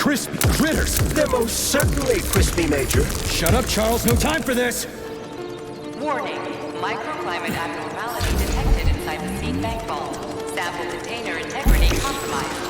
crispy critters! They're most certainly crispy, Major. Shut up, Charles. No time for this! Warning. Microclimate abnormality detected inside the seed bank vault. Sample container integrity compromised.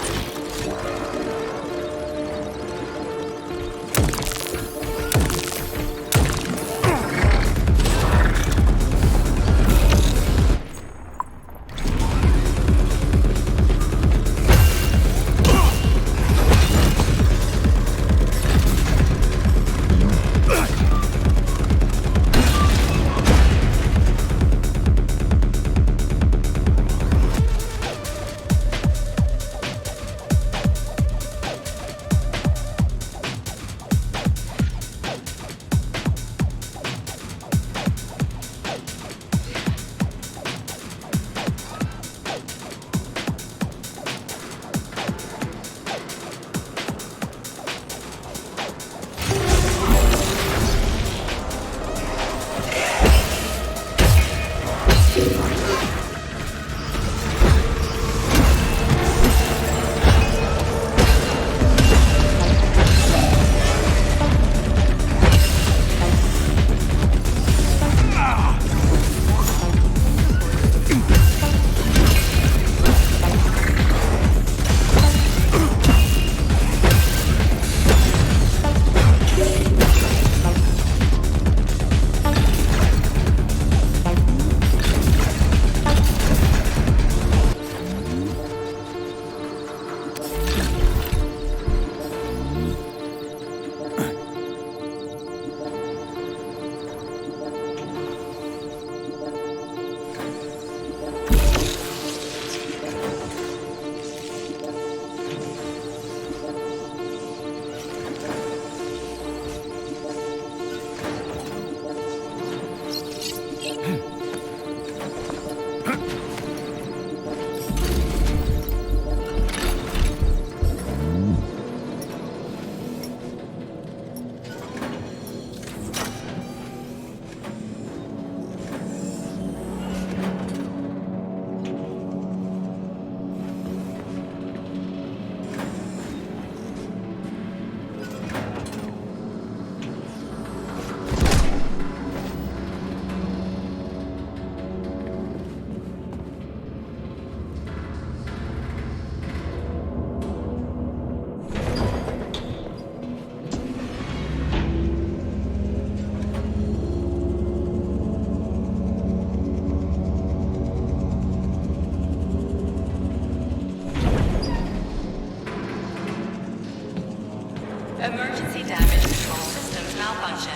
Emergency damage control systems malfunction.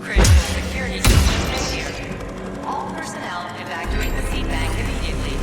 Critical security system failure. All personnel evacuate the seed bank immediately.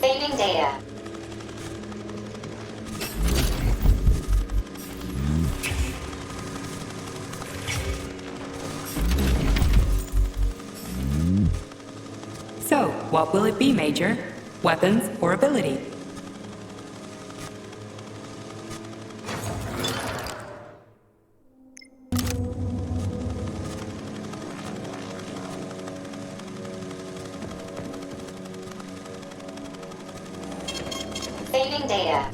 Saving data. So, what will it be, Major? Weapons or ability? Saving data.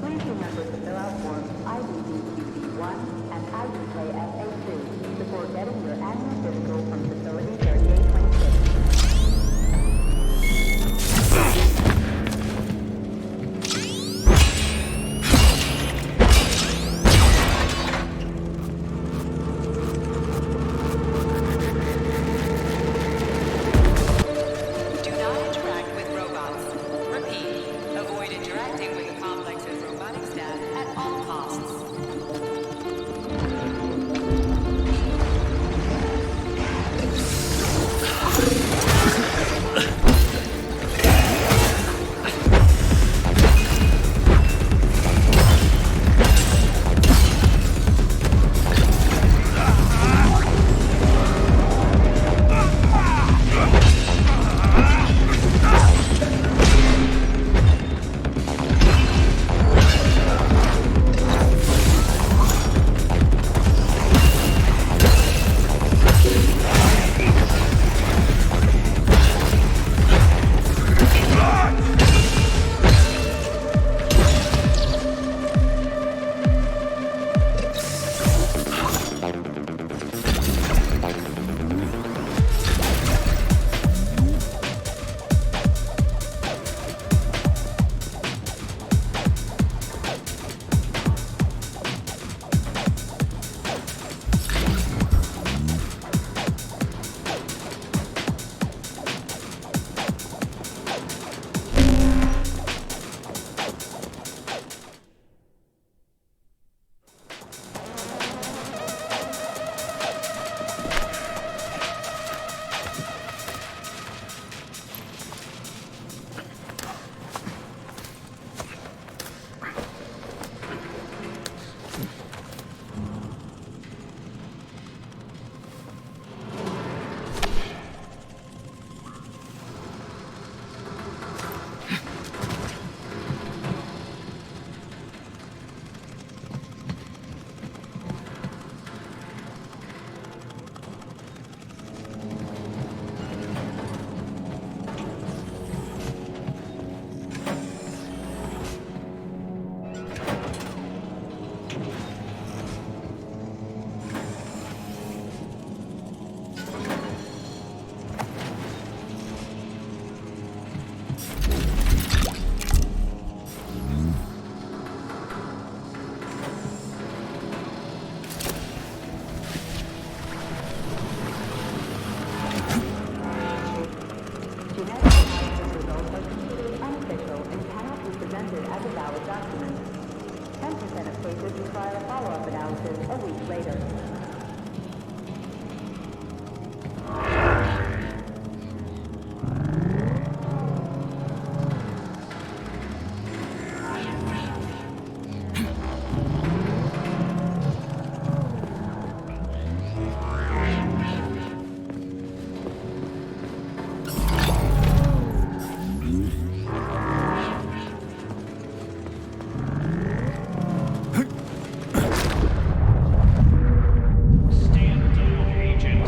Please remember to fill out forms IDDQC1 and IDKFA2 before getting your annual physical from Facility 3826. Do not interact with robots. Repeat, avoid interacting with the complex's robotic staff at all costs. Genetic analysis results are considered unofficial and cannot be presented as a valid document. 10% of cases require a follow-up analysis a week later. Stand down, Agent.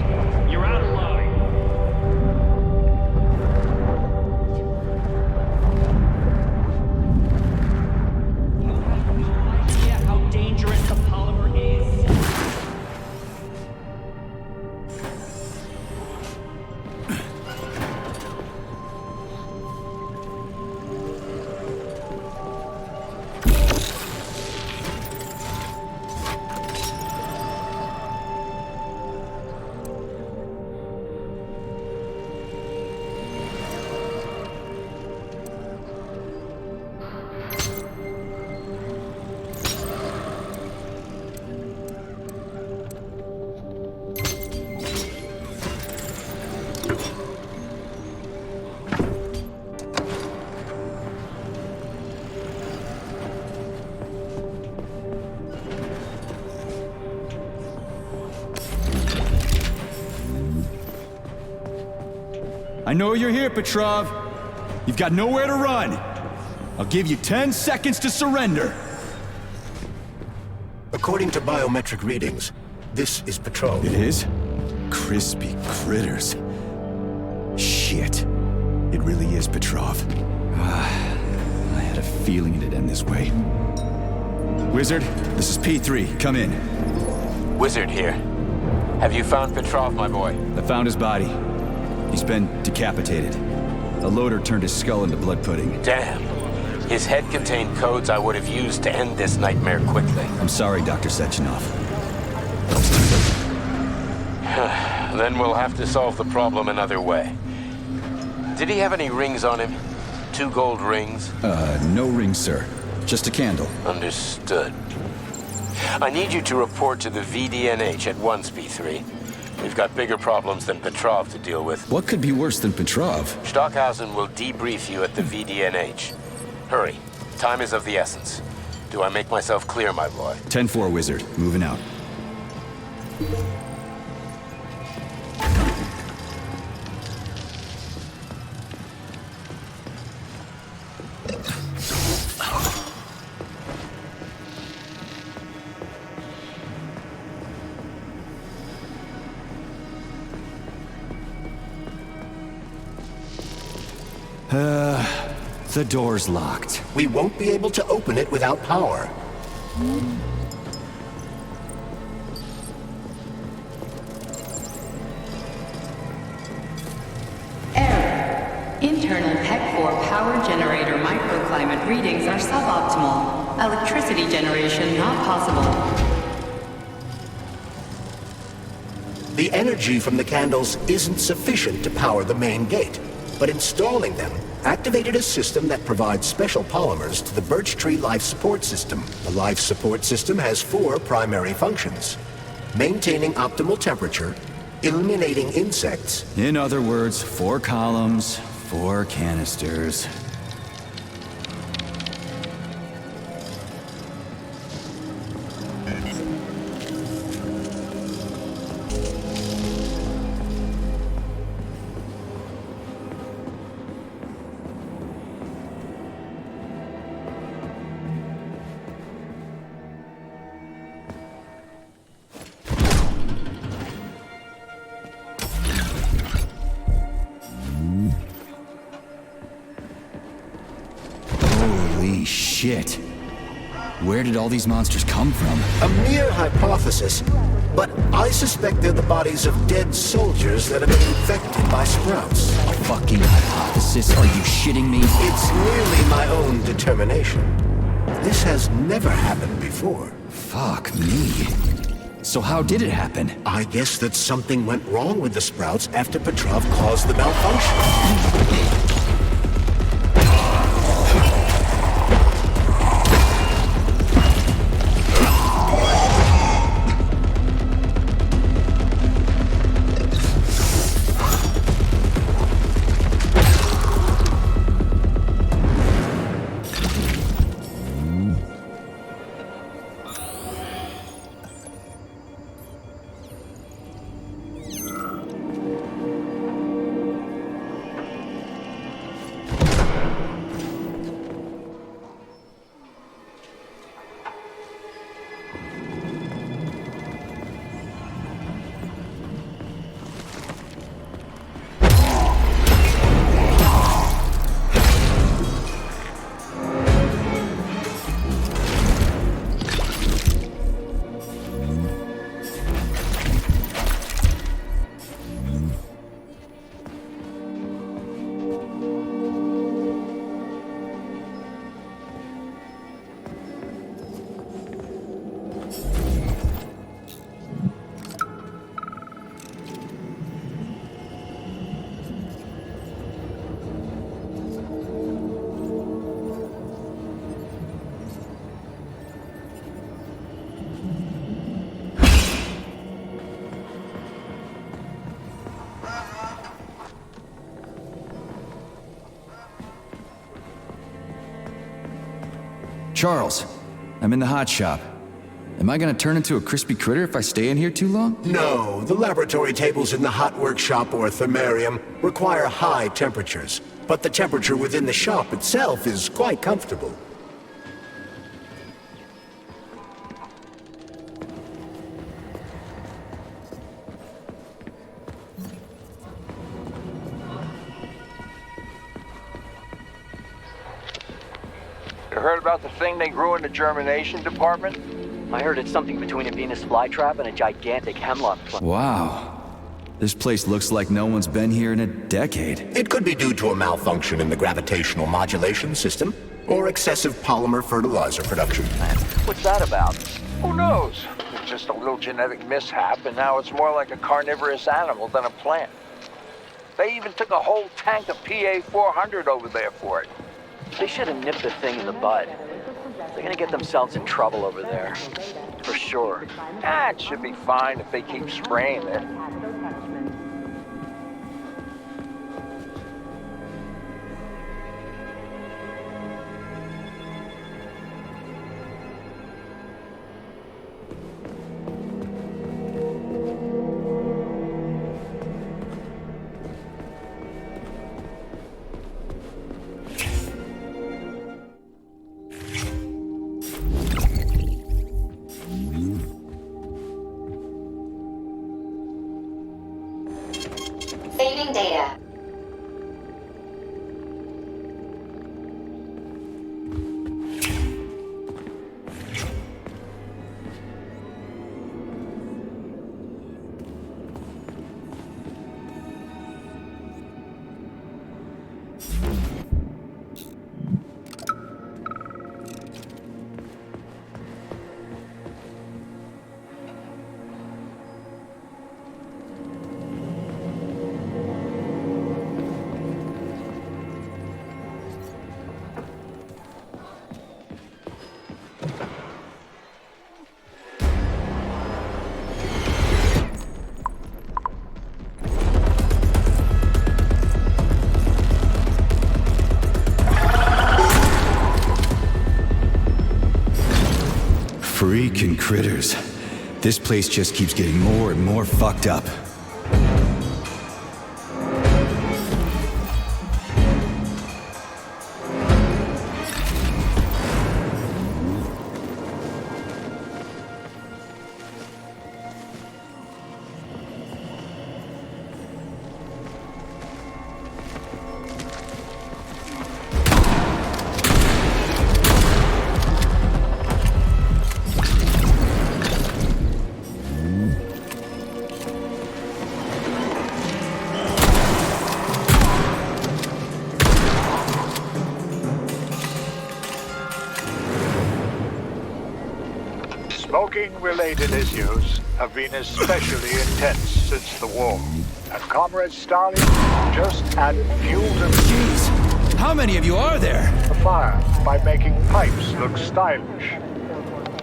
You're out of line. You have no idea how dangerous the polymer is. I know you're here, Petrov. You've got nowhere to run. I'll give you 10 seconds to surrender. According to biometric readings, this is Petrov. It is? Crispy critters. Shit. It really is Petrov. I had a feeling it'd end this way. Wizard, this is P3. Come in. Wizard here. Have you found Petrov, my boy? I found his body. He's been decapitated. A loader turned his skull into blood pudding. Damn. His head contained codes I would have used to end this nightmare quickly. I'm sorry, Dr. Sechenov. Then we'll have to solve the problem another way. Did he have any rings on him? 2 gold rings? No ring, sir. Just a candle. Understood. I need you to report to the VDNH at once, P3. We've got bigger problems than Petrov to deal with. What could be worse than Petrov? Stockhausen will debrief you at the VDNH. Hurry. Time is of the essence. Do I make myself clear, my boy? 10-4, Wizard. Moving out. The door's locked. We won't be able to open it without power. Error. Internal PEC-4 power generator microclimate readings are suboptimal. Electricity generation not possible. The energy from the candles isn't sufficient to power the main gate, but installing them activated a system that provides special polymers to the Birch Tree Life Support System. The Life Support System has 4 primary functions: maintaining optimal temperature, eliminating insects. In other words, 4 columns, 4 canisters. Holy shit. Where did all these monsters come from? A mere hypothesis, but I suspect they're the bodies of dead soldiers that have been infected by sprouts. Fucking hypothesis? Are you shitting me? It's merely my own determination. This has never happened before. Fuck me. So how did it happen? I guess that something went wrong with the sprouts after Petrov caused the malfunction. Charles, I'm in the hot shop. Am I gonna turn into a crispy critter if I stay in here too long? No, the laboratory tables in the hot workshop or thermarium require high temperatures, but the temperature within the shop itself is quite comfortable. heard about the thing they grew in the germination department? I heard it's something between a Venus flytrap and a gigantic hemlock plant. Wow. This place looks like no one's been here in a decade. It could be due to a malfunction in the gravitational modulation system, or excessive polymer fertilizer production. What's that about? Who knows? It's just a little genetic mishap, and now it's more like a carnivorous animal than a plant. They even took a whole tank of PA-400 over there for it. They should have nipped the thing in the bud. They're gonna get themselves in trouble over there. For sure. It should be fine if they keep spraying it. Saving data. Freaking critters. This place just keeps getting more and more fucked up. Smoking-related issues have been especially intense since the war, and Comrade Stalin just added fuel to the Jeez! How many of you are there? fire by making pipes look stylish.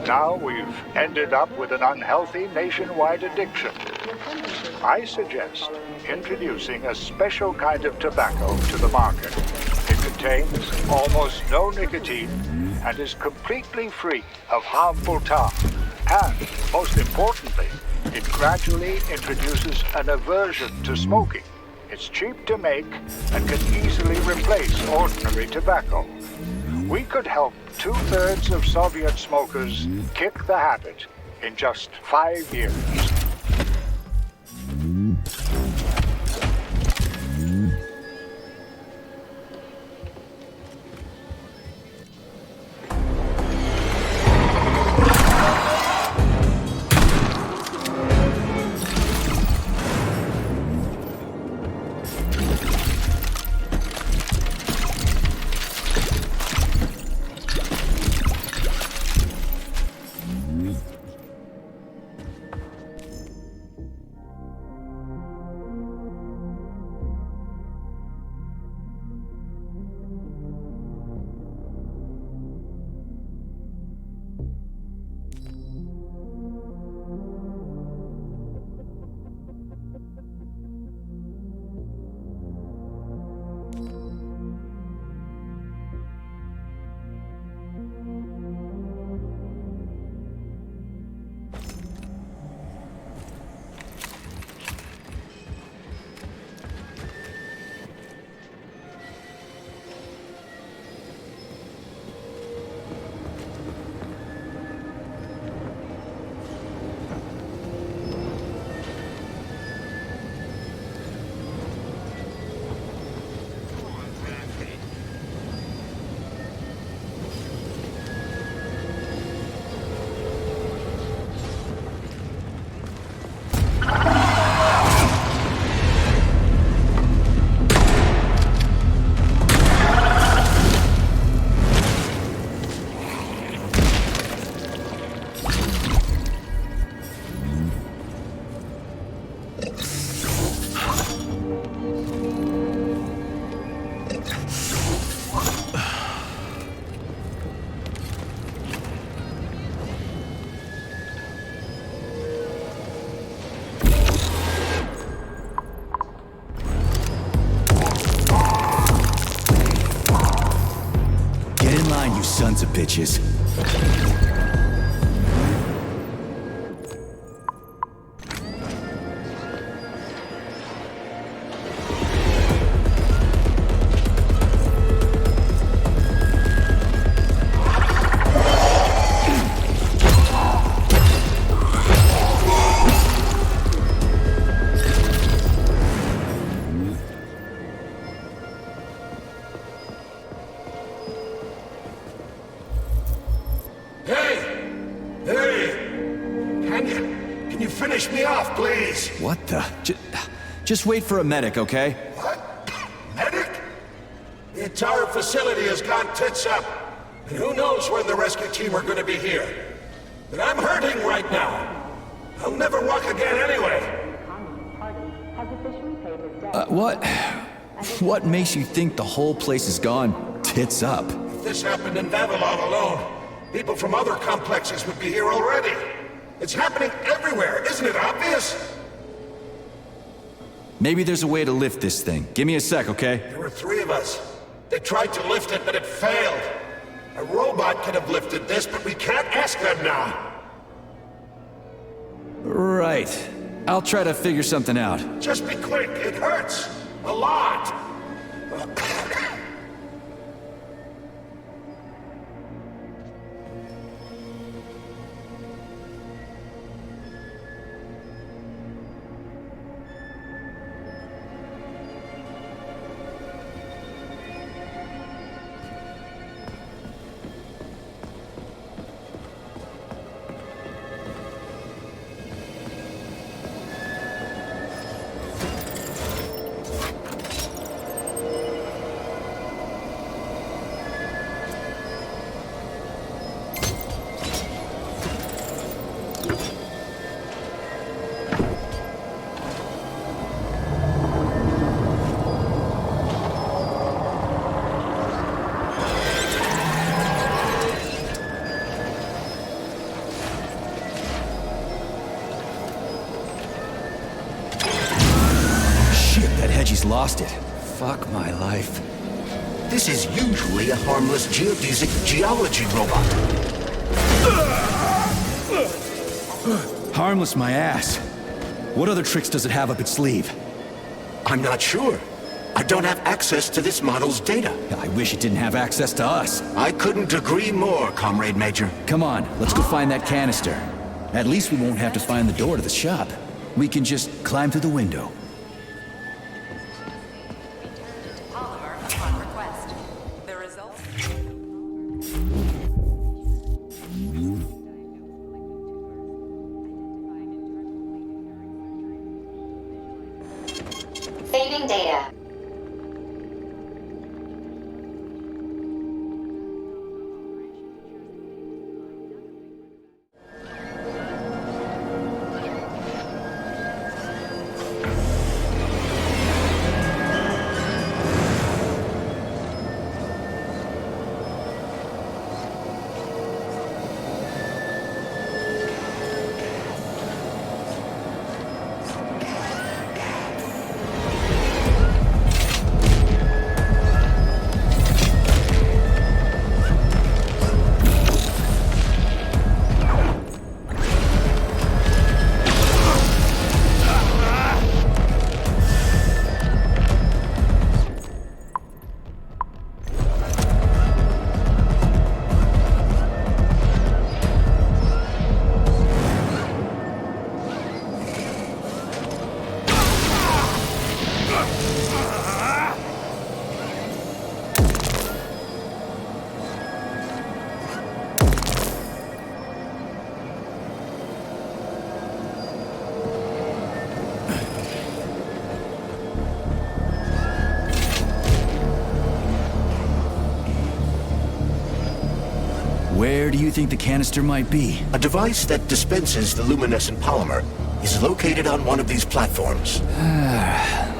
Now we've ended up with an unhealthy nationwide addiction. I suggest introducing a special kind of tobacco to the market. It contains almost no nicotine and is completely free of harmful tar. And, most importantly, it gradually introduces an aversion to smoking. It's cheap to make and can easily replace ordinary tobacco. We could help 2/3 of Soviet smokers kick the habit in just 5 years. bitches. Can you finish me off, please? What the? Just wait for a medic, okay? What? Medic? The entire facility has gone tits up. And who knows when the rescue team are gonna be here. But I'm hurting right now. I'll never walk again anyway. What? What makes you think the whole place has gone tits up? If this happened in Vavilov alone, people from other complexes would be here already. It's happening everywhere, isn't it obvious? Maybe there's a way to lift this thing. Give me a sec, okay? There were 3 of us. They tried to lift it, but it failed. A robot could have lifted this, but we can't ask them now. Right. I'll try to figure something out. Just be quick, it hurts. A lot. He's lost it. Fuck my life. This is usually a harmless geodesic geology robot. Harmless my ass. What other tricks does it have up its sleeve? I'm not sure. I don't have access to this model's data. I wish it didn't have access to us. I couldn't agree more, Comrade Major. Come on, let's go find that canister. At least we won't have to find the door to the shop. We can just climb through the window. Saving data. Where do you think the canister might be? A device that dispenses the luminescent polymer is located on one of these platforms.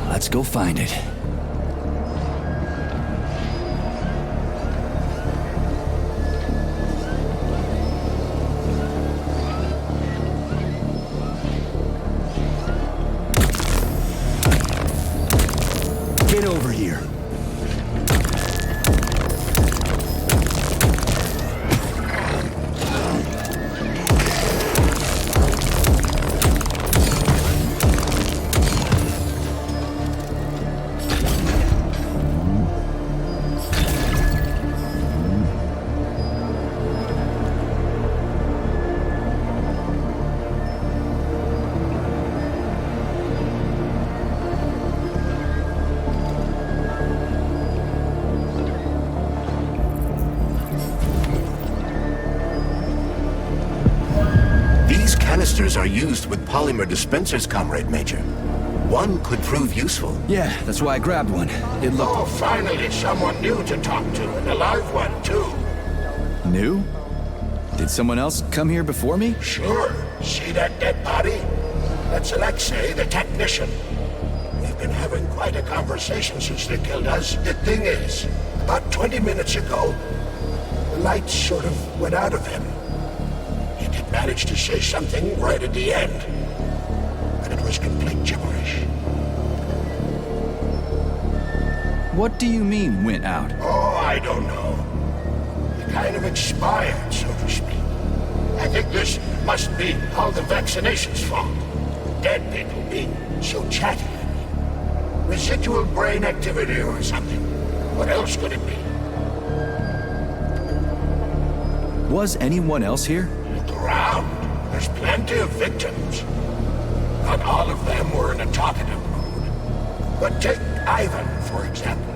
Let's go find it. Get over here. These canisters are used with polymer dispensers, Comrade Major. One could prove useful. Yeah, that's why I grabbed one. It looked... Oh, finally someone new to talk to, and a live one, too. New? Did someone else come here before me? Sure. See that dead body? That's Alexei, the technician. We've been having quite a conversation since they killed us. The thing is, about 20 minutes ago, the light sort of went out of him. He did manage to say something right at the end, but it was complete gibberish. What do you mean, went out? Oh, I don't know. He kind of expired, so to speak. I think this must be all the vaccination's fault. Dead people being so chatty. Residual brain activity or something. What else could it be? Was anyone else here? Look around. There's plenty of victims. Not all of them were in a talkative mood. But take Ivan, for example.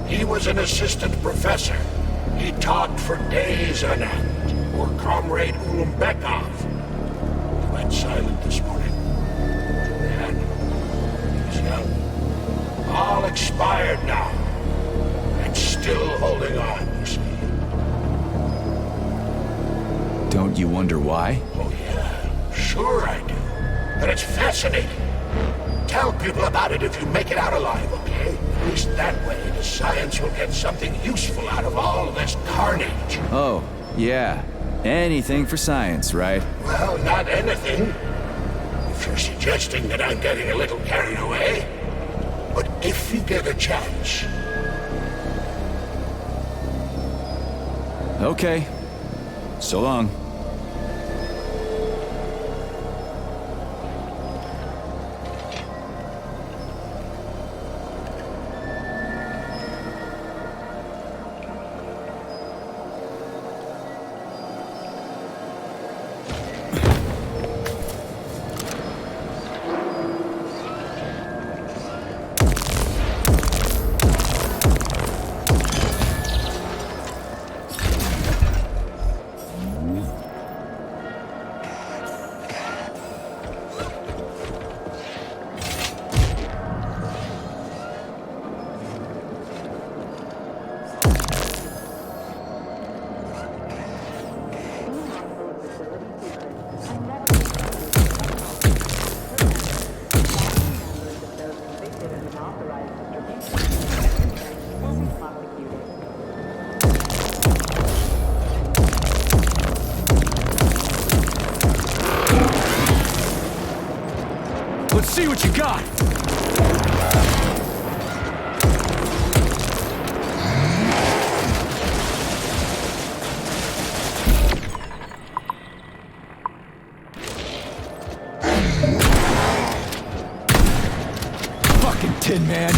He was an assistant professor. He taught for days on end. Or Comrade Ulumbekov. He went silent this morning. And he was young. All expired now. And still holding on, you see. Don't you wonder why? Oh yeah, sure I do. And it's fascinating. Tell people about it if you make it out alive, okay? At least that way the science will get something useful out of all of this carnage. Oh, yeah. Anything for science, right? Well, not anything. If you're suggesting that I'm getting a little carried away. But if you get a chance. Okay. So long. Let's see what you got! Fucking Tin Man!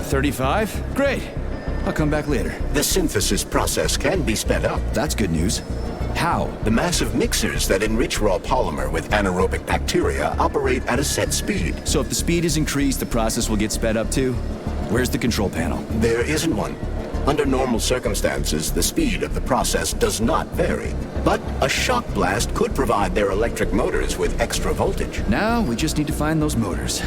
35? Great. I'll come back later. The synthesis process can be sped up. That's good news. How? The massive mixers that enrich raw polymer with anaerobic bacteria operate at a set speed. So if the speed is increased, the process will get sped up too? Where's the control panel? There isn't one. Under normal circumstances, the speed of the process does not vary. But a shock blast could provide their electric motors with extra voltage. Now we just need to find those motors.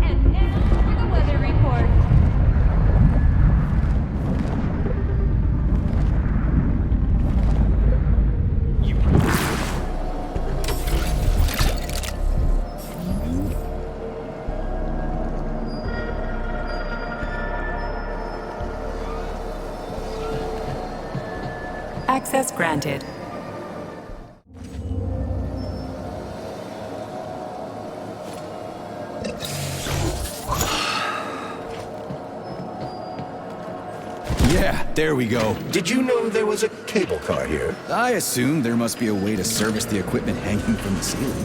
And now for the weather report. Access granted. Yeah, there we go. Did you know there was a cable car here? I assume there must be a way to service the equipment hanging from the ceiling.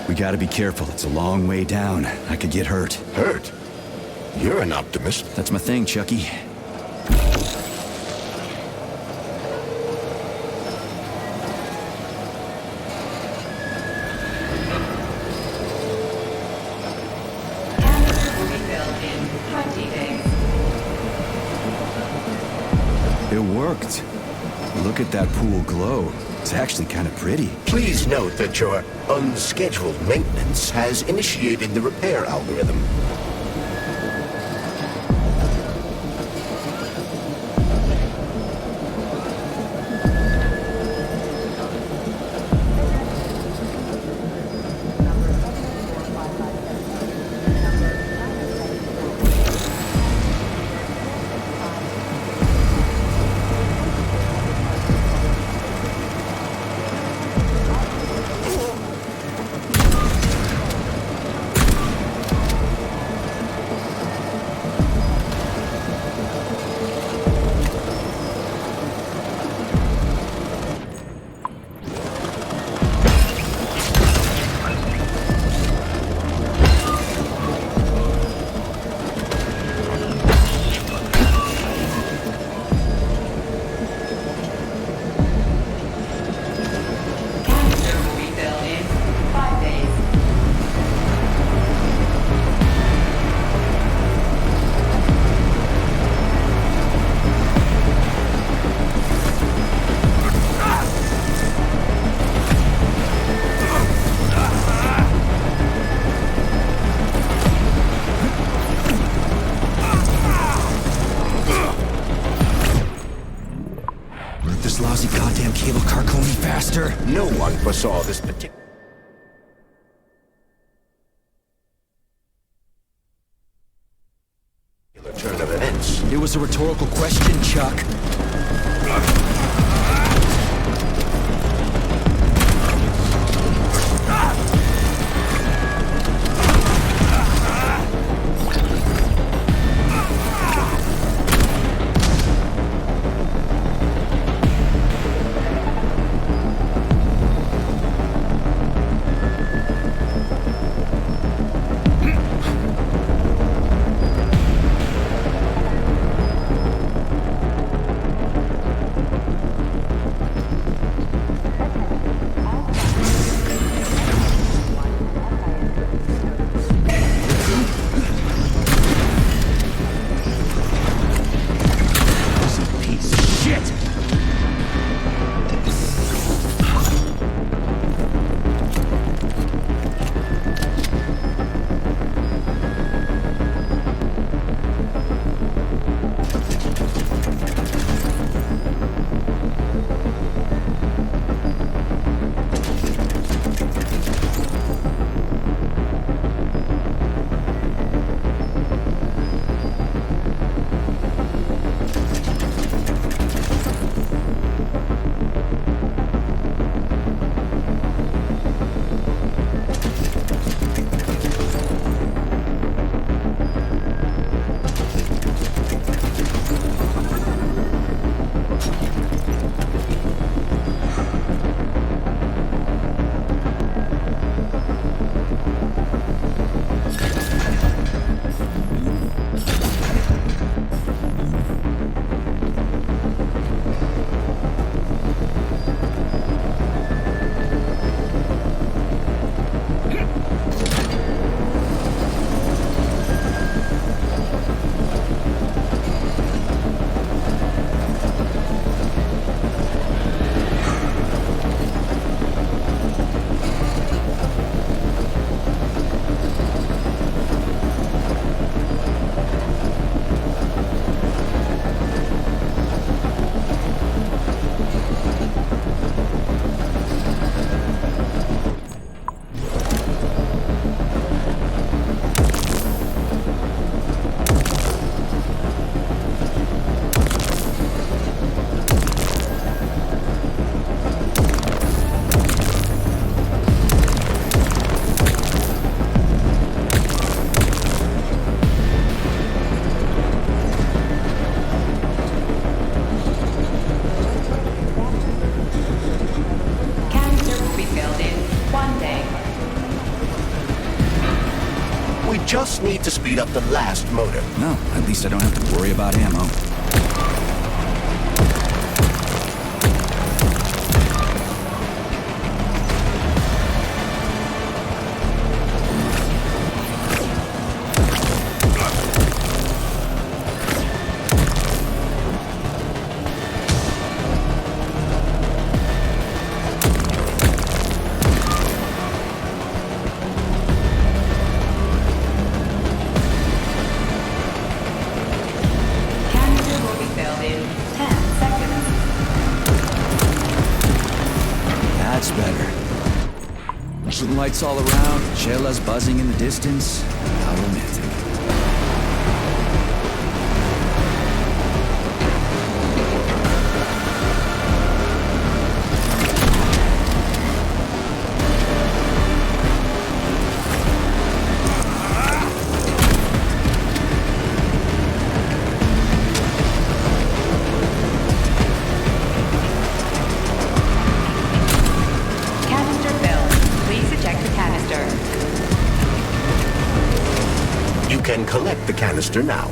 We gotta be careful. It's a long way down. I could get hurt. Hurt? You're an optimist. That's my thing, Chucky. Canister will be filled in 20 days. It worked. Look at that pool glow. It's actually kind of pretty. Please note that your unscheduled maintenance has initiated the repair algorithm. Canister will be filled in 5 days. This lousy goddamn cable car going faster. No one foresaw this particular turn of events. It was a rhetorical question, Chuck. just need to speed up the last motor. No, at least I don't have to worry about ammo. Canister will be filled in 10 seconds. That's better. Some lights all around, chelas buzzing in the distance. How romantic. Canister filled. Please eject the canister. You can collect the canister now.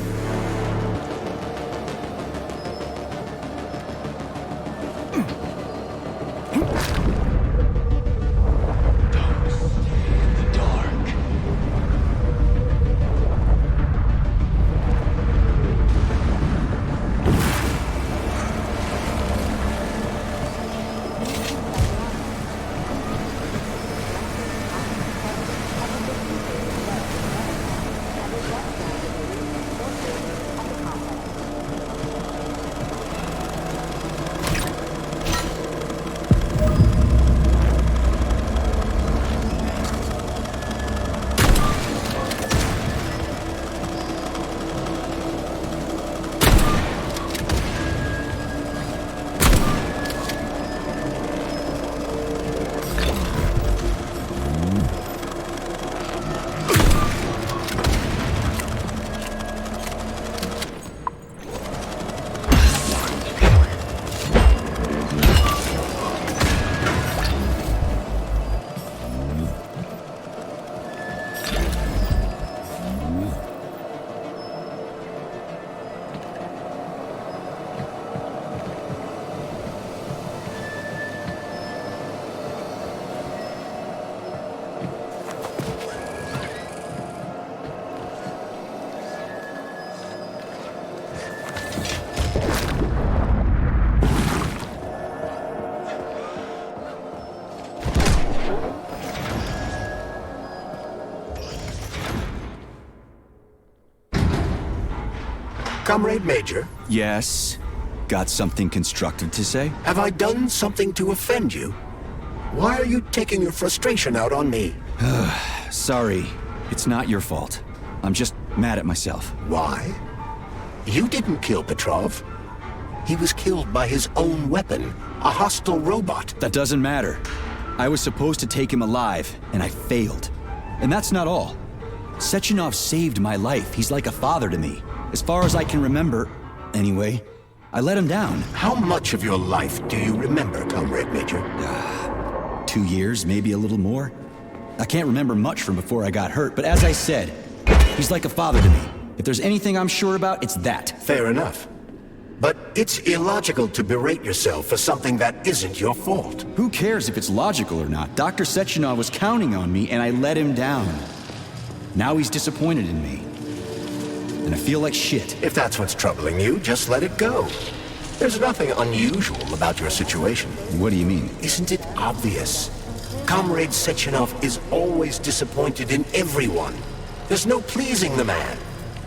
Comrade Major, Yes? Got something constructive to say? have I done something to offend you? Why are you taking your frustration out on me? Sorry, it's not your fault. I'm just mad at myself. Why? You didn't kill Petrov. He was killed by his own weapon, a hostile robot. That doesn't matter. I was supposed to take him alive, and I failed. And that's not all. Sechenov saved my life. He's like a father to me. As far as I can remember, anyway, I let him down. How much of your life do you remember, Comrade Major? 2 years, maybe a little more. I can't remember much from before I got hurt, but as I said, he's like a father to me. If there's anything I'm sure about, it's that. Fair enough. But it's illogical to berate yourself for something that isn't your fault. Who cares if it's logical or not? Dr. Sechenov was counting on me, and I let him down. Now he's disappointed in me. And I feel like shit. If that's what's troubling you, just let it go. There's nothing unusual about your situation. What do you mean? Isn't it obvious? Comrade Sechenov is always disappointed in everyone. There's no pleasing the man.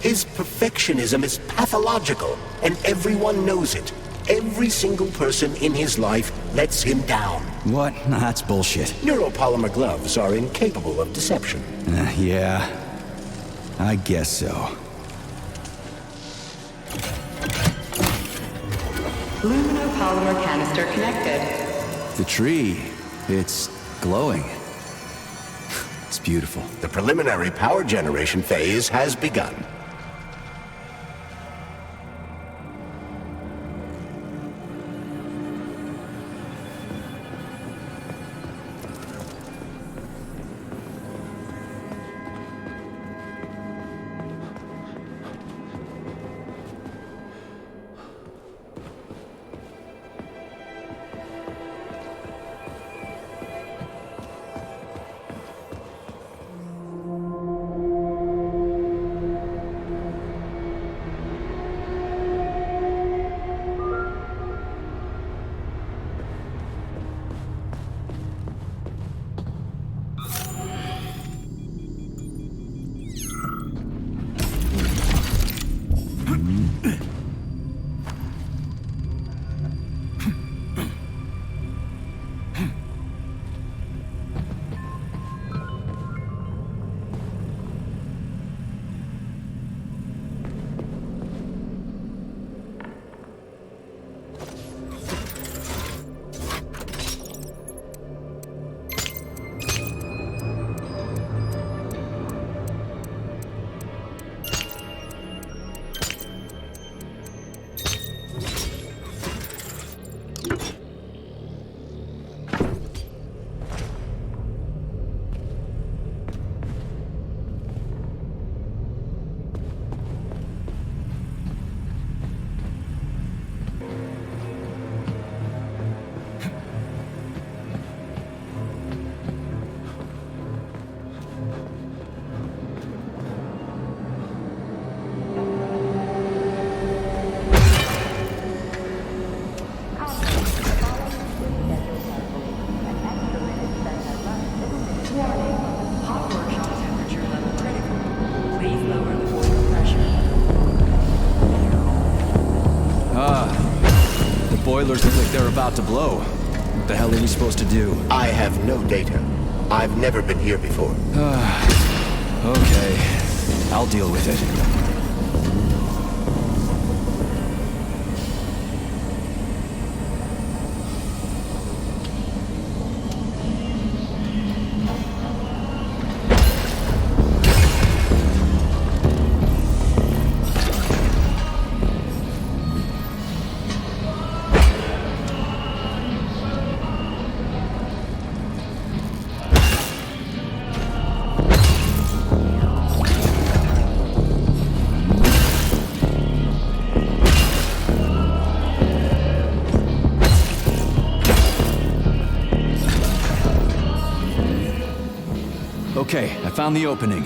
His perfectionism is pathological, and everyone knows it. Every single person in his life lets him down. What? Nah, that's bullshit. Neuropolymer gloves are incapable of deception. Yeah, I guess so. Luminopolymer canister connected. The tree, it's glowing. It's beautiful. The preliminary power generation phase has begun. boilers look like they're about to blow. What the hell are we supposed to do? I have no data. I've never been here before. Okay. I'll deal with it. Okay, I found the opening.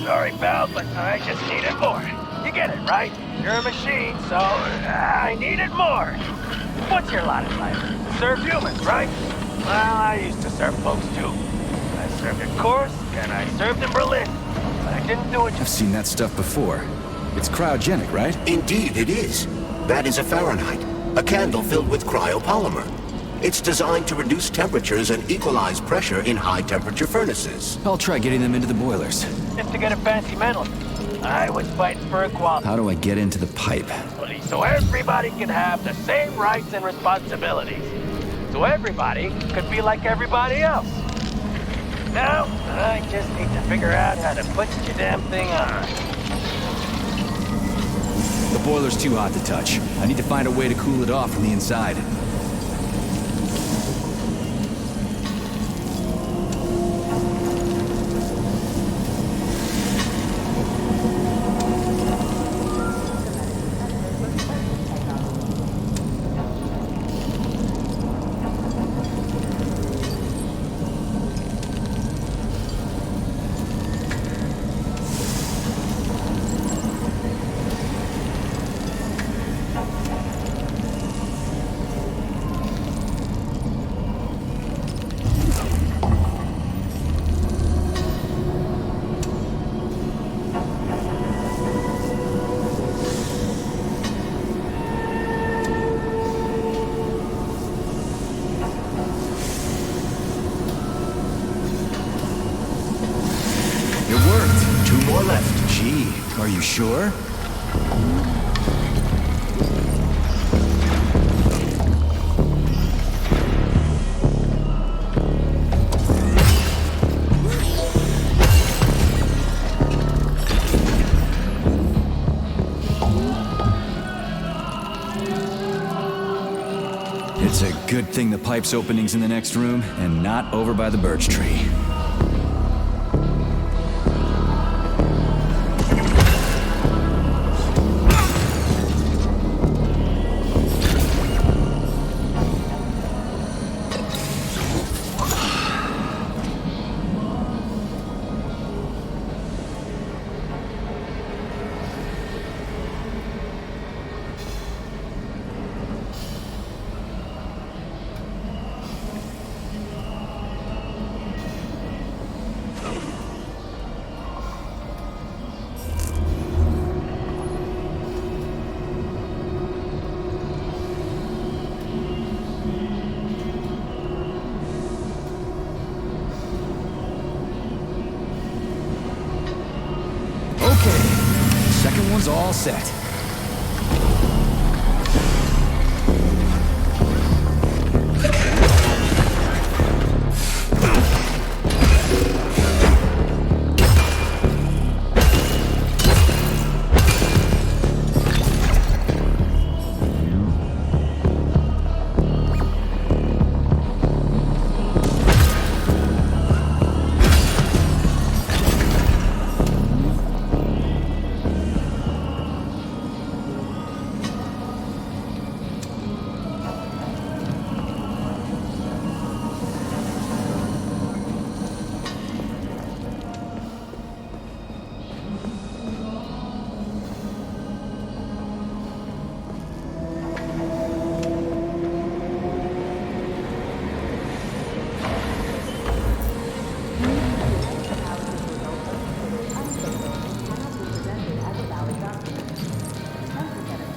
Sorry, pal, but I just needed more. You get it, right? You're a machine, so I needed more. What's your lot in life? Serve humans, right? Well, I used to serve folks, too. I served in Kursk, and I served in Berlin. But I didn't do it. I've seen that stuff before. It's cryogenic, right? Indeed it is. That is a Fahrenheit, a candle filled with cryopolymer. It's designed to reduce temperatures and equalize pressure in high-temperature furnaces. I'll try getting them into the boilers. Just to get a fancy medal. I was fighting for equality. How do I get into the pipe? So everybody can have the same rights and responsibilities. So everybody could be like everybody else. Now, I just need to figure out how to put your damn thing on. The boiler's too hot to touch. I need to find a way to cool it off from the inside. Are you sure? It's a good thing the pipe's opening's in the next room and not over by the birch tree. Systems all set.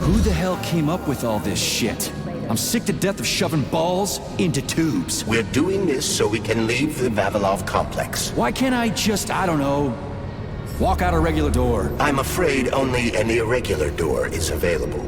Who the hell came up with all this shit? I'm sick to death of shoving balls into tubes. We're doing this so we can leave the Vavilov complex. Why can't I just, I don't know, walk out a regular door? I'm afraid only an irregular door is available.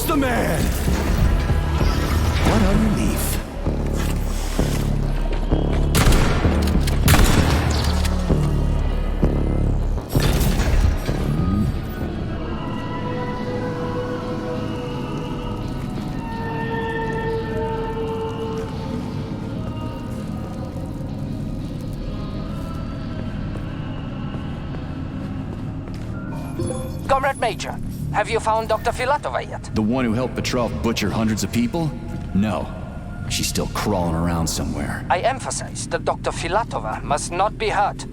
The man! What a relief. Comrade Major, have you found Dr. Filatova yet? The one who helped Petrov butcher hundreds of people? No. She's still crawling around somewhere. I emphasize that Dr. Filatova must not be hurt.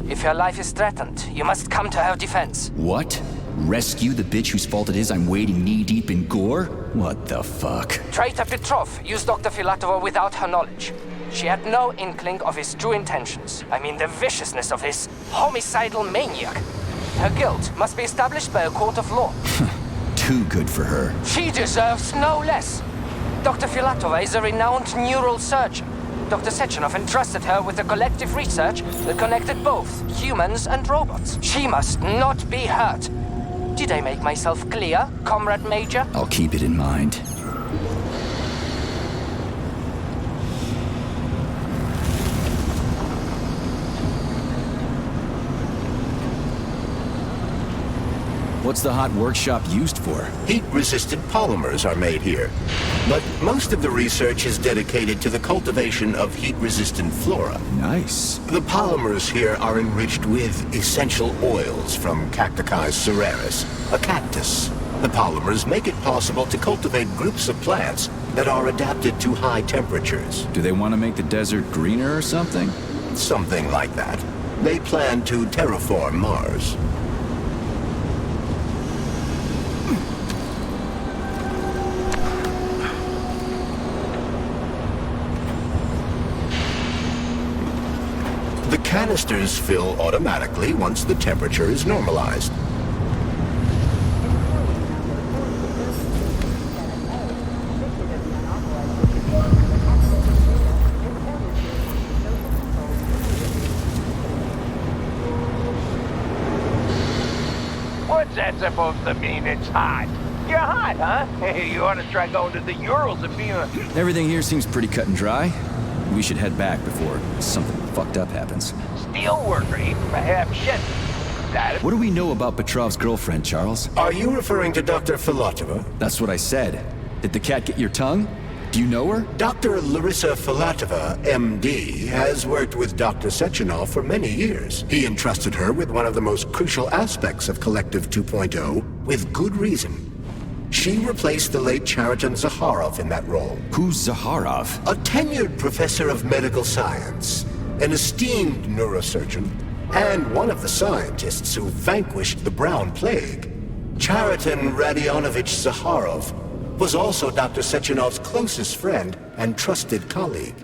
If her life is threatened, you must come to her defense. What? Rescue the bitch whose fault it is I'm wading knee-deep in gore? What the fuck? Traitor Petrov used Dr. Filatova without her knowledge. She had no inkling of his true intentions. I mean, the viciousness of this homicidal maniac. Her guilt must be established by a court of law. Too good for her. She deserves no less. Dr. Filatova is a renowned neural surgeon. Dr. Sechenov entrusted her with a collective research that connected both humans and robots. She must not be hurt. Did I make myself clear, Comrade Major? I'll keep it in mind. What's the hot workshop used for? Heat-resistant polymers are made here. But most of the research is dedicated to the cultivation of heat-resistant flora. Nice. The polymers here are enriched with essential oils from Cacticus cereris, a cactus. The polymers make it possible to cultivate groups of plants that are adapted to high temperatures. Do they want to make the desert greener or something? Something like that. They plan to terraform Mars. The canisters fill automatically once the temperature is normalized. What's that supposed to mean? It's hot. You're hot, huh? Hey, you ought to try going to the Urals and being a... Everything here seems pretty cut and dry. We should head back before something fucked up happens. steel worker, even for half shit. That... What do we know about Petrov's girlfriend, Charles? Are you referring to Dr. Filatova? That's what I said. Did the cat get your tongue? Do you know her? Dr. Larissa Filatova, MD, has worked with Dr. Sechenov for many years. He entrusted her with one of the most crucial aspects of Collective 2.0, with good reason. She replaced the late Chariton Zakharov in that role. Who's Zakharov? A tenured professor of medical science, an esteemed neurosurgeon, and one of the scientists who vanquished the Brown Plague. Chariton Radionovich Zakharov was also Dr. Sechenov's closest friend and trusted colleague.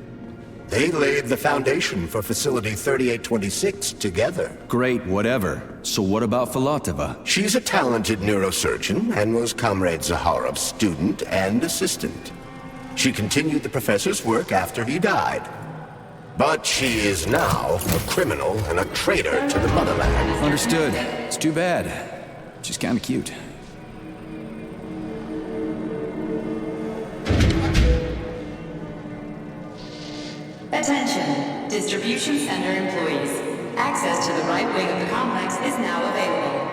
They laid the foundation for Facility 3826 together. Great, whatever. So what about Filatova? She's a talented neurosurgeon and was Comrade Zakharov's student and assistant. She continued the professor's work after he died. But she is now a criminal and a traitor to the motherland. Understood. It's too bad. She's kinda cute. Attention, distribution center employees. Access to the right wing of the complex is now available.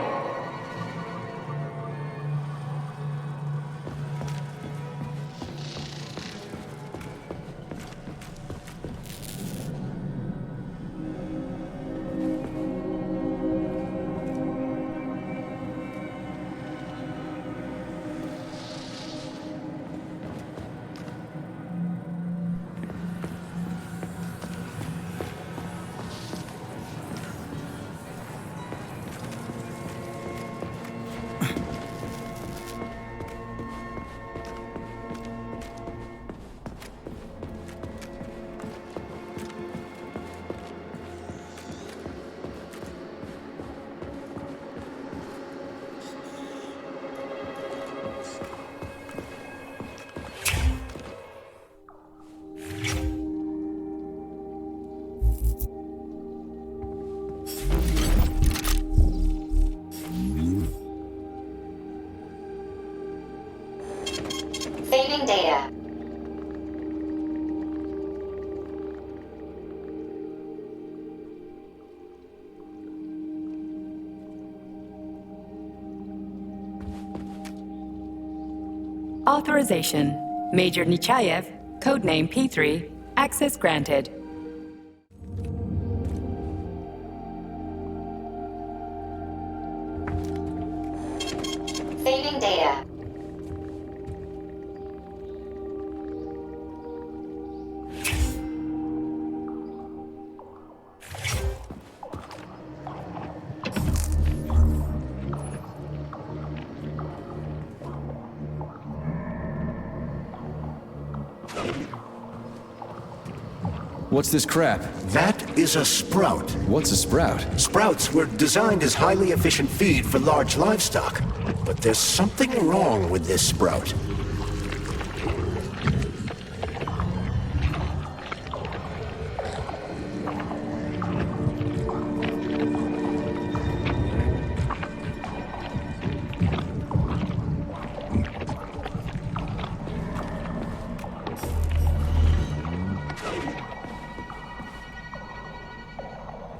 Saving data. Authorization. Major Nechayev, codename P3, access granted. Saving data. What's this crap? That is a sprout. What's a sprout? Sprouts were designed as highly efficient feed for large livestock. But there's something wrong with this sprout.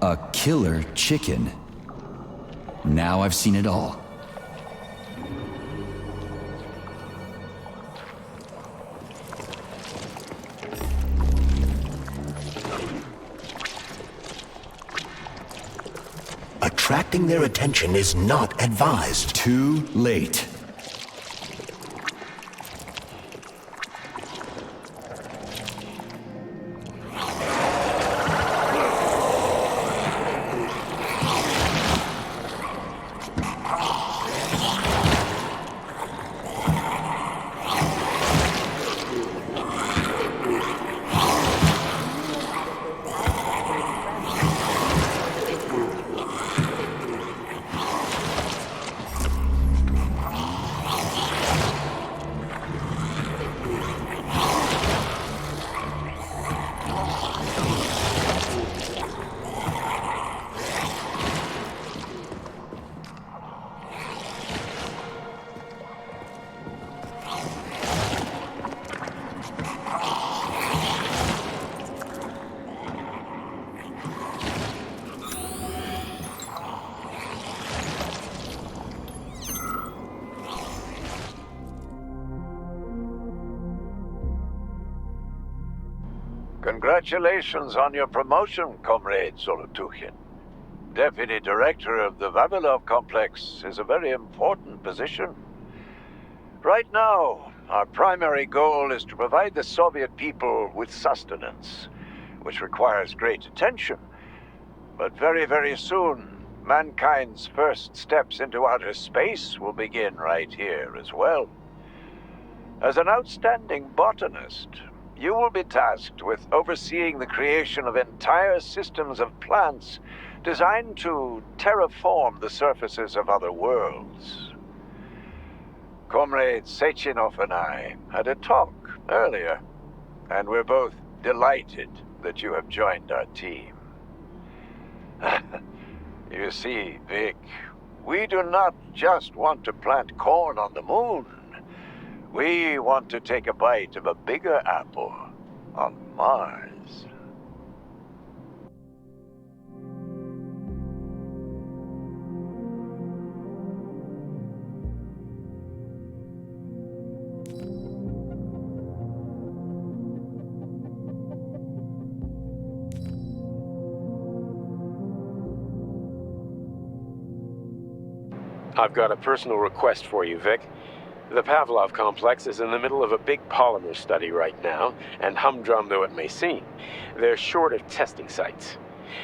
A killer chicken. Now I've seen it all. Attracting their attention is not advised. Too late. Congratulations on your promotion, Comrade Zolotukhin. Deputy Director of the Vavilov Complex is a very important position. Right now, our primary goal is to provide the Soviet people with sustenance, which requires great attention. But very, very soon, mankind's first steps into outer space will begin right here as well. As an outstanding botanist, you will be tasked with overseeing the creation of entire systems of plants designed to terraform the surfaces of other worlds. Comrade Sechenov and I had a talk earlier, and we're both delighted that you have joined our team. You see, Vic, we do not just want to plant corn on the moon. We want to take a bite of a bigger apple on Mars. I've got a personal request for you, Vic. The Pavlov complex is in the middle of a big polymer study right now, and humdrum though it may seem, they're short of testing sites.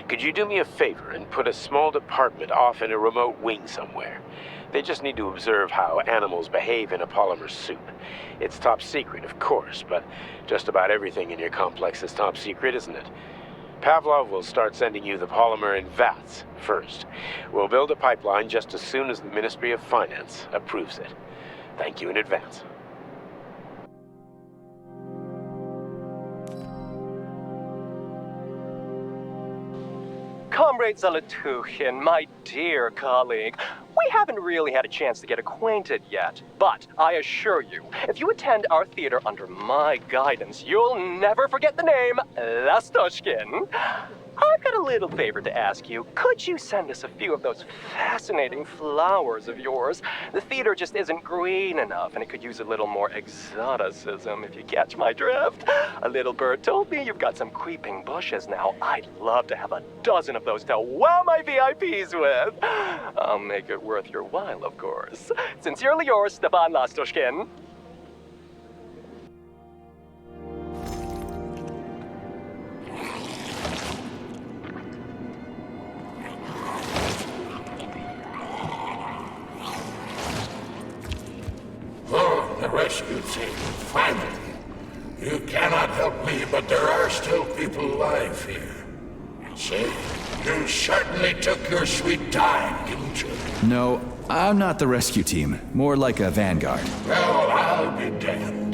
Could you do me a favor and put a small department off in a remote wing somewhere? They just need to observe how animals behave in a polymer soup. It's top secret, of course, but just about everything in your complex is top secret, isn't it? Pavlov will start sending you the polymer in vats first. We'll build a pipeline just as soon as the Ministry of Finance approves it. Thank you in advance. Comrade Zolotukhin, my dear colleague, we haven't really had a chance to get acquainted yet, but I assure you, if you attend our theater under my guidance, you'll never forget the name Lastoshkin. I've got a little favor to ask you. Could you send us a few of those fascinating flowers of yours? The theater just isn't green enough, and it could use a little more exoticism, if you catch my drift. A little bird told me you've got some creeping bushes now. I'd love to have a dozen of those to wow my VIPs with. I'll make it worth your while, of course. Sincerely yours, Stepan Lastoshkin. The rescue team, finally. You cannot help me, but there are still people alive here. See, you certainly took your sweet time, didn't you? No, I'm not the rescue team. More like a vanguard. Well, I'll be damned.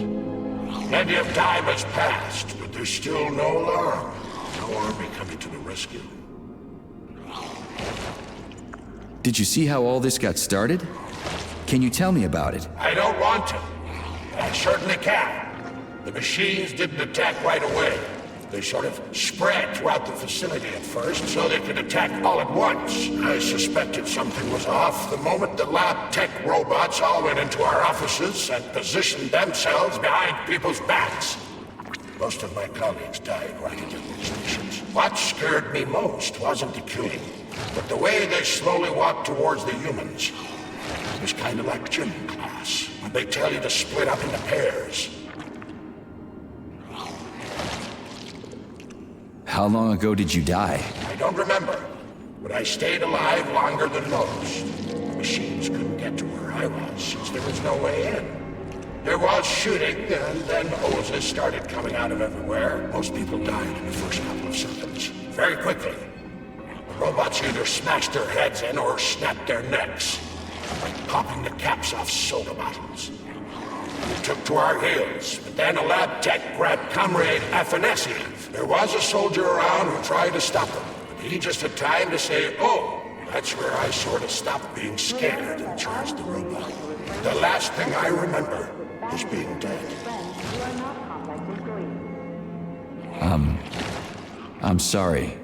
Plenty of time has passed, but there's still no alarm. No army coming to the rescue. Did you see how all this got started? Can you tell me about it? I don't want to. I certainly can. The machines didn't attack right away. They sort of spread throughout the facility at first, so they could attack all at once. I suspected something was off the moment the lab tech robots all went into our offices and positioned themselves behind people's backs. Most of my colleagues died right at these missions. What scared me most wasn't the killing, but the way they slowly walked towards the humans. It was kind of like gym class, when they tell you to split up into pairs. How long ago did you die? I don't remember, but I stayed alive longer than most. The machines couldn't get to where I was, since there was no way in. There was shooting, and then hoses started coming out of everywhere. Most people died in the first couple of seconds. Very quickly. The robots either smashed their heads in or snapped their necks. Like popping the caps off soda bottles. We took to our heels, but then a lab tech grabbed Comrade Afanasiev. There was a soldier around who tried to stop him, but he just had time to say, "Oh." That's where I sort of stopped being scared and charged the robot. The last thing I remember was being dead. I'm sorry.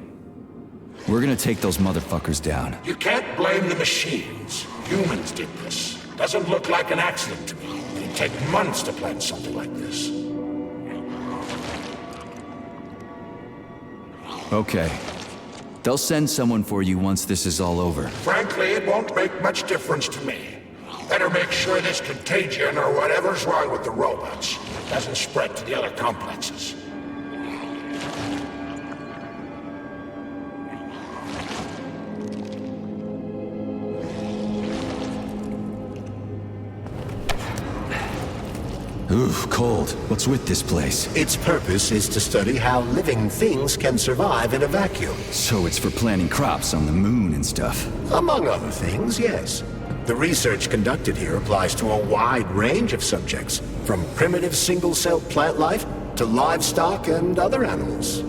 We're gonna take those motherfuckers down. You can't blame the machines. Humans did this. Doesn't look like an accident to me. It'd take months to plan something like this. Okay. They'll send someone for you once this is all over. Frankly, it won't make much difference to me. Better make sure this contagion or whatever's wrong with the robots doesn't spread to the other complexes. Oof, cold. What's with this place? Its purpose is to study how living things can survive in a vacuum. So it's for planting crops on the moon and stuff. Among other things, yes. The research conducted here applies to a wide range of subjects, from primitive single-celled plant life to livestock and other animals.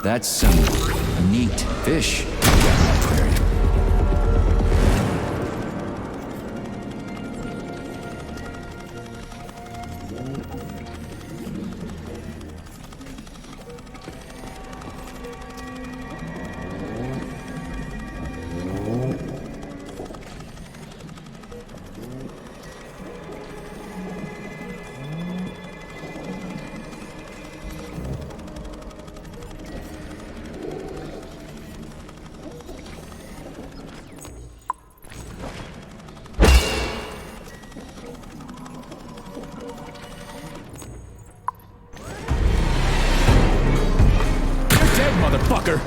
That's some neat fish. Motherfucker!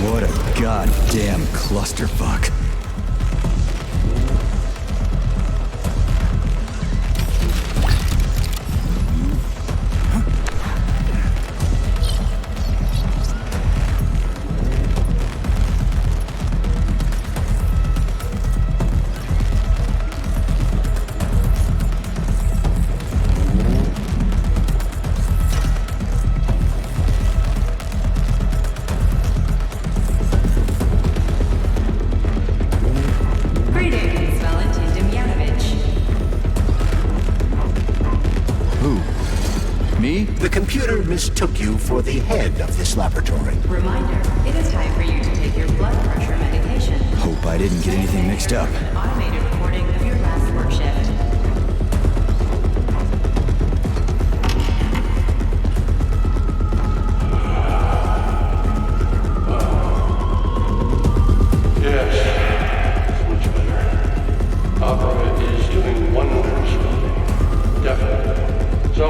What a goddamn clusterfuck. The computer mistook you for the head of this laboratory. Reminder, it is time for you to take your blood pressure medication. Hope I didn't get anything mixed up. An automated recording of your last work shift. Yes, much better. Opera is doing wonders for me. Definitely. So,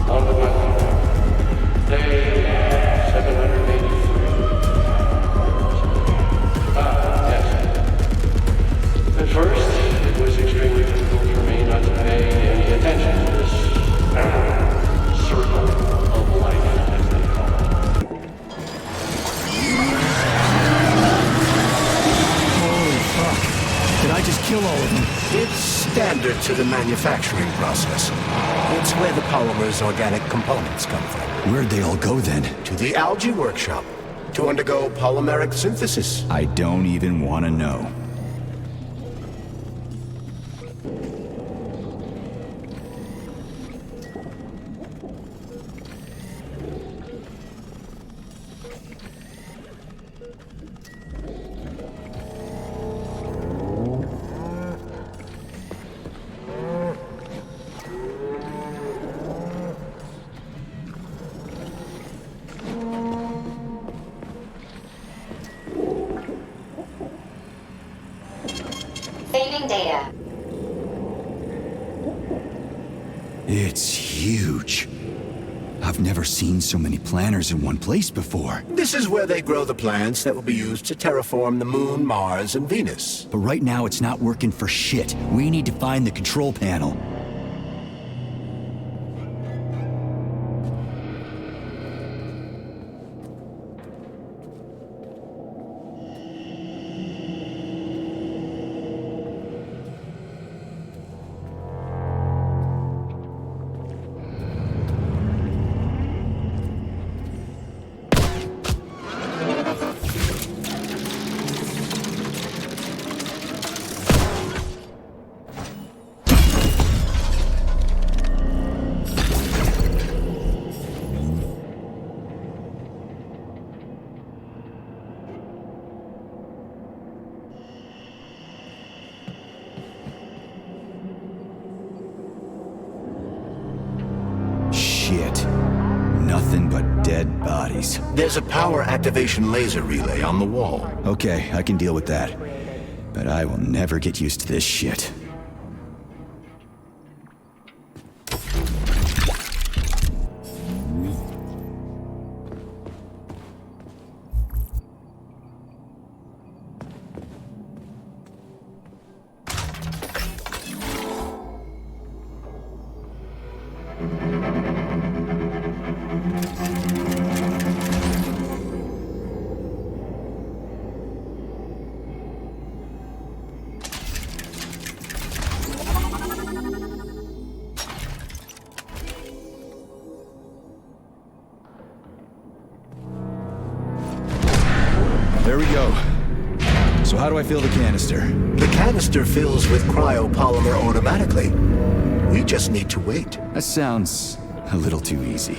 on the map. Day 783. Yes. At first, it was extremely difficult for me not to pay any attention to this circle of life, as they call it. Holy fuck. Did I just kill all of them? It's standard to the manufacturing process. It's where the polymer's organic components come from. Where'd they all go then? To the algae workshop, to undergo polymeric synthesis. I don't even want to know. It's huge. I've never seen so many planners in one place before. This is where they grow the plants that will be used to terraform the Moon, Mars, and Venus. But right now it's not working for shit. We need to find the control panel. Shit. Nothing but dead bodies. There's a power activation laser relay on the wall. Okay, I can deal with that. But I will never get used to this shit. There we go. So how do I fill the canister? The canister fills with cryopolymer automatically. We just need to wait. That sounds a little too easy.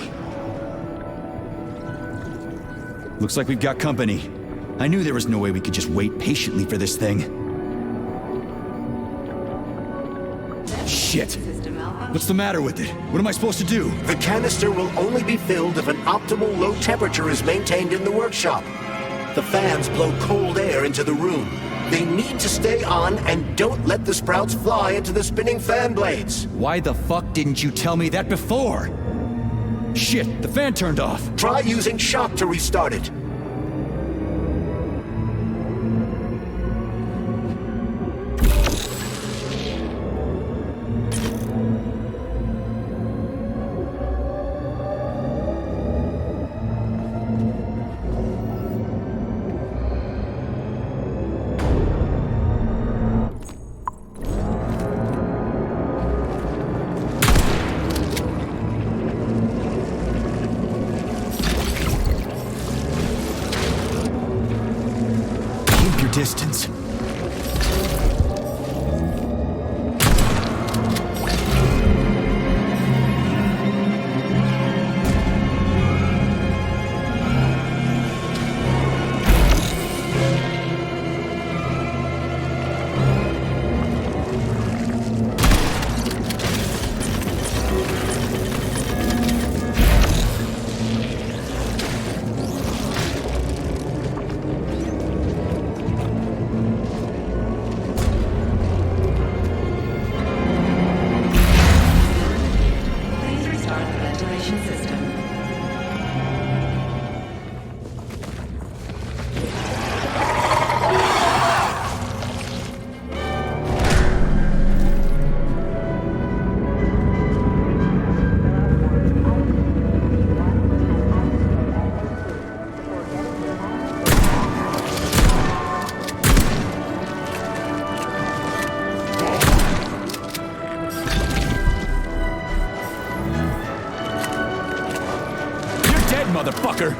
Looks like we've got company. I knew there was no way we could just wait patiently for this thing. Shit! What's the matter with it? What am I supposed to do? The canister will only be filled if an optimal low temperature is maintained in the workshop. The fans blow cold air into the room. They need to stay on and don't let the sprouts fly into the spinning fan blades. Why the fuck didn't you tell me that before? Shit, the fan turned off. Try using shock to restart it. Distance. Motherfucker!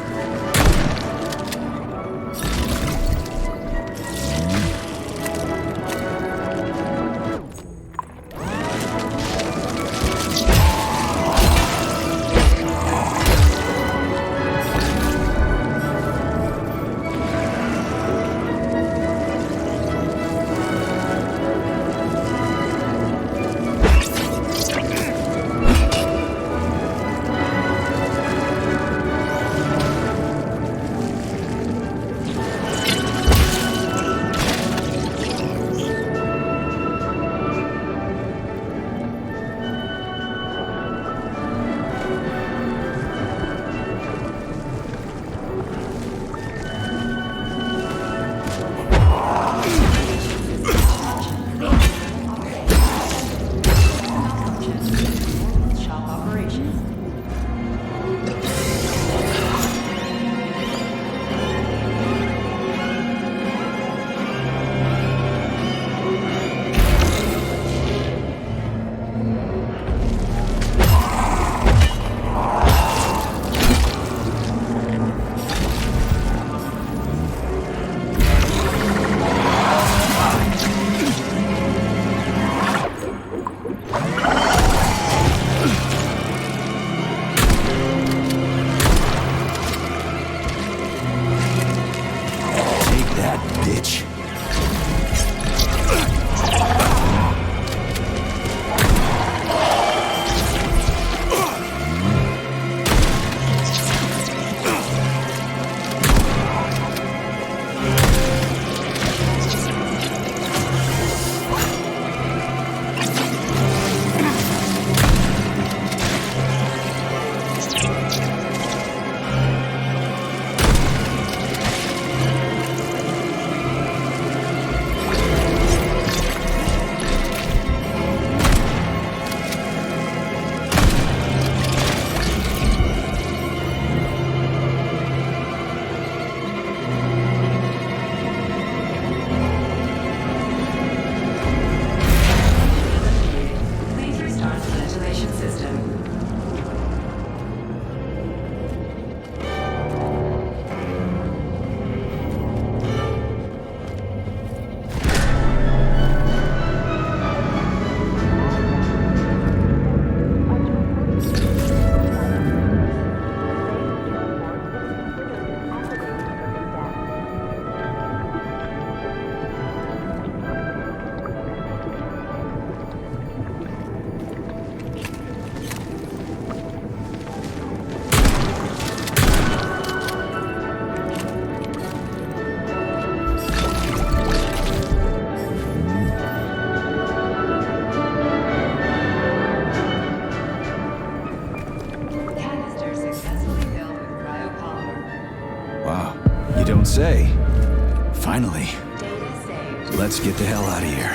Take that, bitch. Please restart the ventilation system. Canister successfully filled with cryopolymer. Wow, you don't say. Finally. Data saved. Let's get the hell out of here.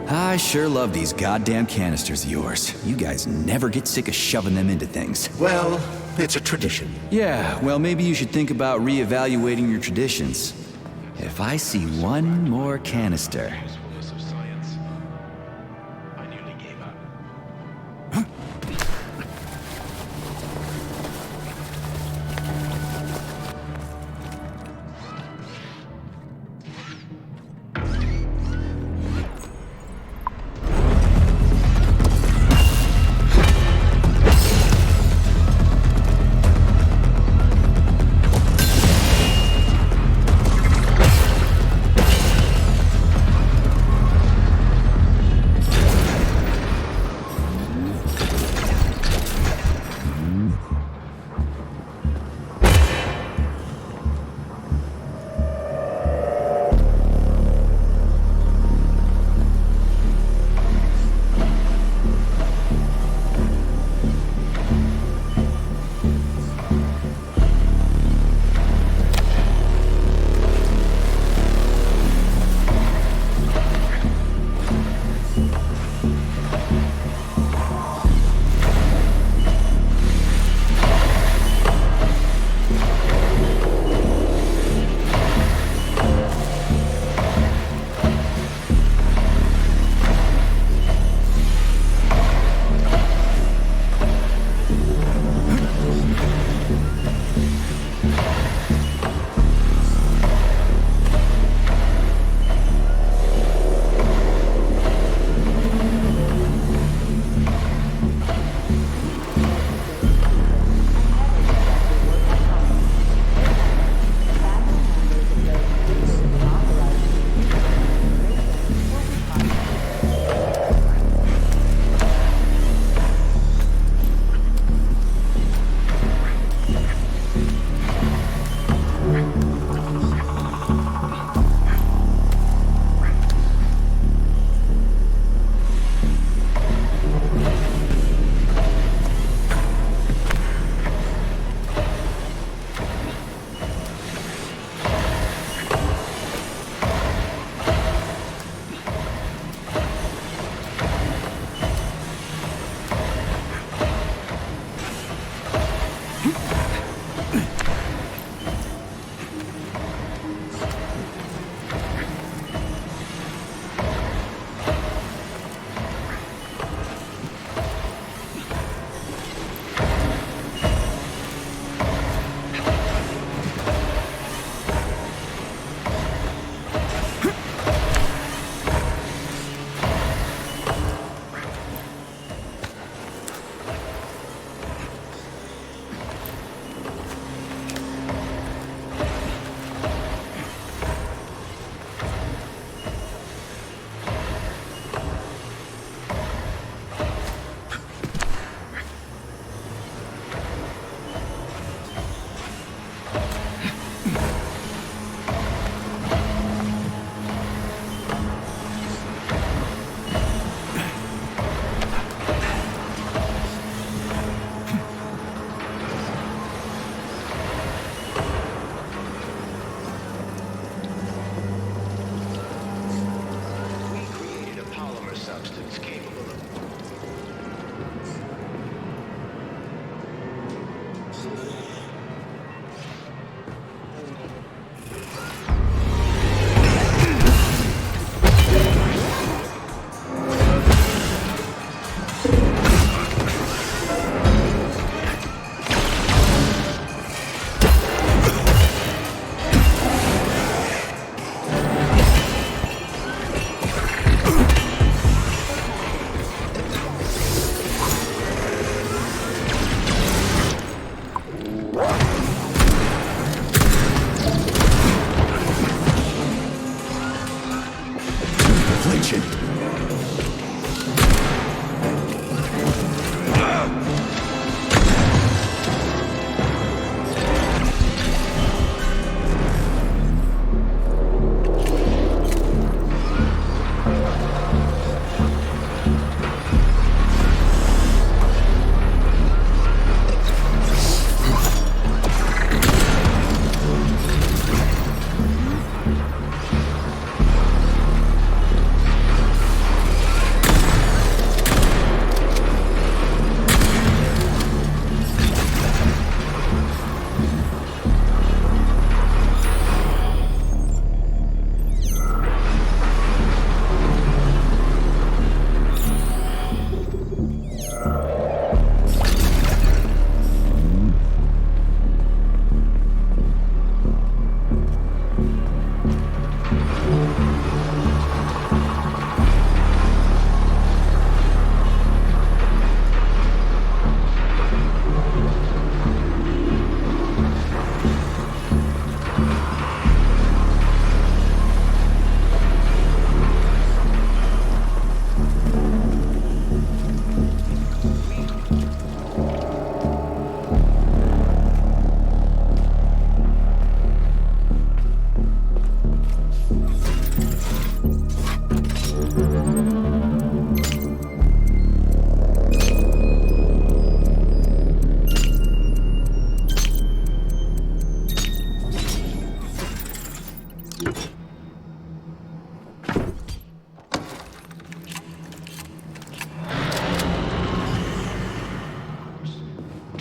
I sure love these goddamn canisters of yours. You guys never get sick of shoving them into things. Well, it's a tradition. Yeah, well, maybe you should think about reevaluating your traditions. If I see one more canister...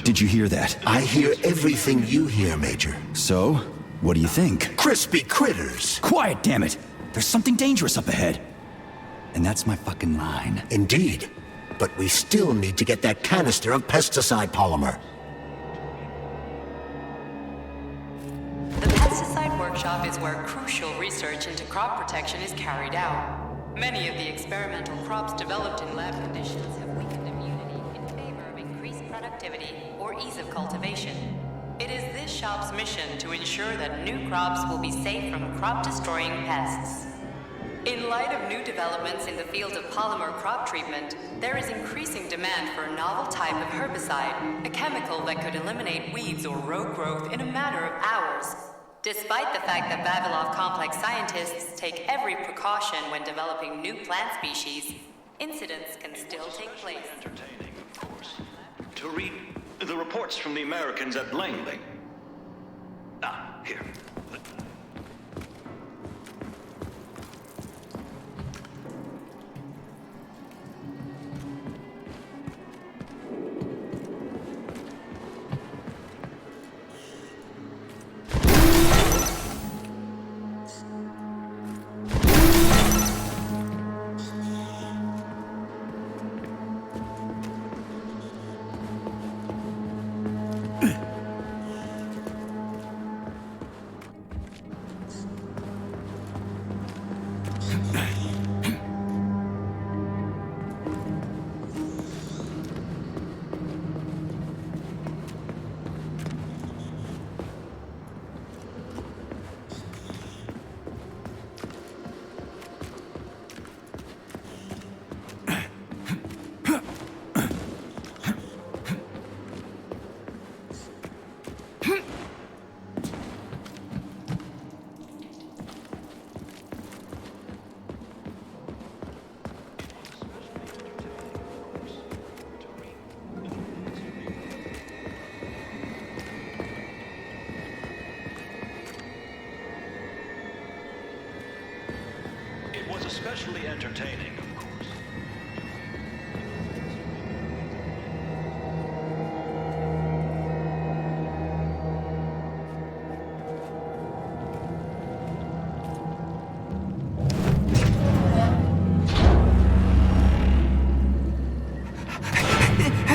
Did you hear that? I hear everything you hear, Major. So, what do you think? Crispy critters! Quiet, damn it! There's something dangerous up ahead. And that's my fucking line. Indeed. But we still need to get that canister of pesticide polymer. The pesticide workshop is where crucial research into crop protection is carried out. Many of the experimental crops developed in lab conditions have weakened immunity in favor of increased productivity or ease of cultivation. It is this shop's mission to ensure that new crops will be safe from crop-destroying pests. In light of new developments in the field of polymer crop treatment, there is increasing demand for a novel type of herbicide, a chemical that could eliminate weeds or row growth in a matter of hours. Despite the fact that Vavilov Complex scientists take every precaution when developing new plant species, incidents can still take place. Entertaining, of course. To read the reports from the Americans at Langley. Ah, here. Especially entertaining, of course.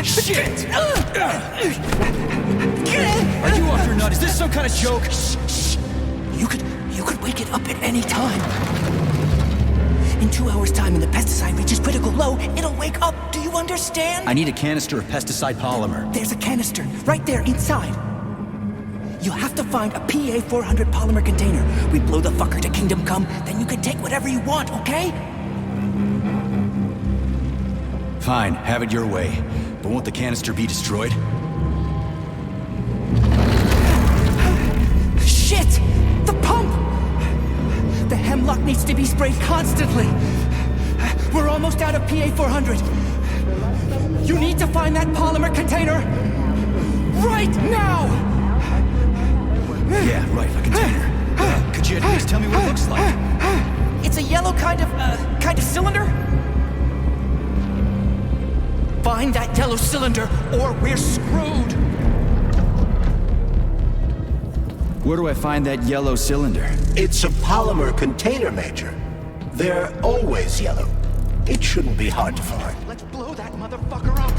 Shit! Are you off your nut? Is this some kind of joke? Shh. You could wake it up at any time. In 2 hours' time, when the pesticide reaches critical low, it'll wake up. Do you understand? I need a canister of pesticide polymer. There's a canister right there inside. You'll have to find a PA-400 polymer container. We blow the fucker to kingdom come, then you can take whatever you want, okay? Fine, have it your way. But won't the canister be destroyed? Shit! The pump! The hemlock needs to be sprayed constantly. We're almost out of PA-400. You need to find that polymer container right now! Yeah, right, a container. Could you at least tell me what it looks like? It's a yellow kind of cylinder? Find that yellow cylinder, or we're screwed! Where do I find that yellow cylinder? It's a polymer container, Major. They're always yellow. It shouldn't be hard to find. Let's blow that motherfucker up!